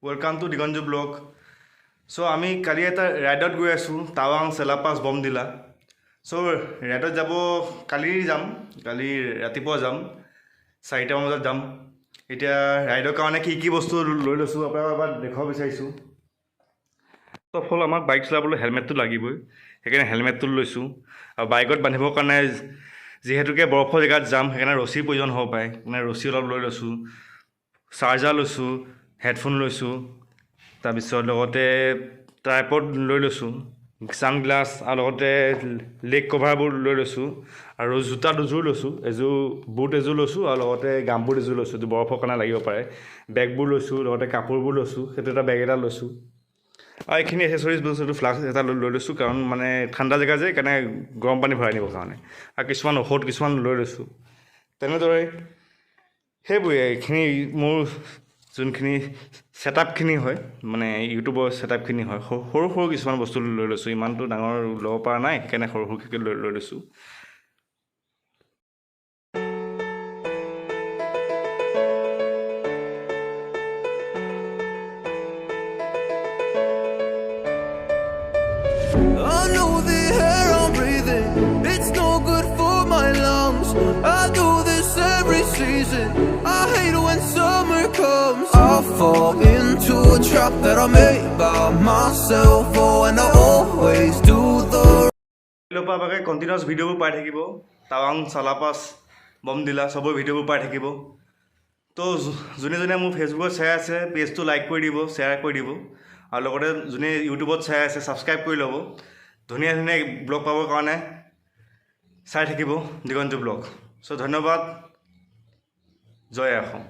Welcome to Diganju Vlog. So আমি কালি এটা ৰাইডত গৈ আছোঁ টাৱাং চেলাপাছ বমদিলা. So ৰাইডত যাব কালি ৰাতিপুৱা যাম 4টা বজাত যাম. এতিয়া ৰাইডৰ কাৰণে কি বস্তু লৈ লৈছোঁ আপোনাক এবাৰ দেখাব বিচাৰিছোঁ. ফাৰ্ষ্ট অফ অল আমাক বাইক চলাবলৈ হেলমেটটো লাগিবই, সেইকাৰণে হেলমেটটো লৈছোঁ. আৰু বাইকত বান্ধিবৰ কাৰণে যিহেতুকে বৰফৰ জেগাত যাম সেইকাৰণে ৰছীৰ প্ৰয়োজন হ'ব পাৰে, সেইকাৰণে ৰছী অলপ লৈ লৈছোঁ. চাৰ্জাৰ লৈছোঁ, হেডফোন লৈছোঁ, তাৰপিছত লগতে ট্ৰাইপড লৈ লৈছোঁ, ছানগ্লাছ আৰু লগতে লেগ কভাৰবোৰ লৈ লৈছোঁ. আৰু জোতা দুযোৰ লৈছোঁ, বুট এযোৰ লৈছোঁ আৰু লগতে গামবুট এযোৰ লৈছোঁ, যিটো বৰফৰ কাৰণে লাগিব পাৰে. বেগবোৰ লৈছোঁ, লগতে কাপোৰবোৰ লৈছোঁ, সেইটো এটা বেগ এটা লৈছোঁ. আৰু এইখিনি এচেচৰিজ বস্তু ফ্লাস্ক এটা লৈ লৈছোঁ, কাৰণ মানে ঠাণ্ডা জেগা যে সেইকাৰণে গৰম পানী ভৰাই নিবৰ কাৰণে. আৰু কিছুমান ঔষধ লৈ লৈছোঁ. তেনেদৰে সেইবোৰে এইখিনি মোৰ যোনখিনি ছেটআপখিনি হয়, মানে ইউটিউবৰ ছেটআপখিনি হয়, সৰু কিছুমান বস্তু লৈ লৈছোঁ. ইমানটো ডাঙৰ ল'ব পৰা নাই, সেইকাৰণে সৰুকৈ লৈ লৈছোঁ. I know the air I'm breathing, it's no good for my lungs. I do this every season, I hate when summer comes. I fall into a trap that I made by myself, oh, and I always do the লোপাবাকে কণ্টিনিউৱাছ ভিডিঅ'বোৰ পাই থাকিব, টাৱাং চেলাপাছ বমদিলা চবৰ ভিডিঅ'বোৰ পাই থাকিব. তো যোনে মোৰ ফেচবুকত চাই আছে পেজটো লাইক কৰি দিব, শ্বেয়াৰ কৰি দিব, আৰু লগতে যোনে ইউটিউবত চাই আছে ছাবস্ক্ৰাইব কৰি ল'ব. ধুনীয়া ব্লগ পাবৰ কাৰণে চাই থাকিব দিগঞ্জু ব্লগ. চ' ধন্যবাদ, জয় অসম.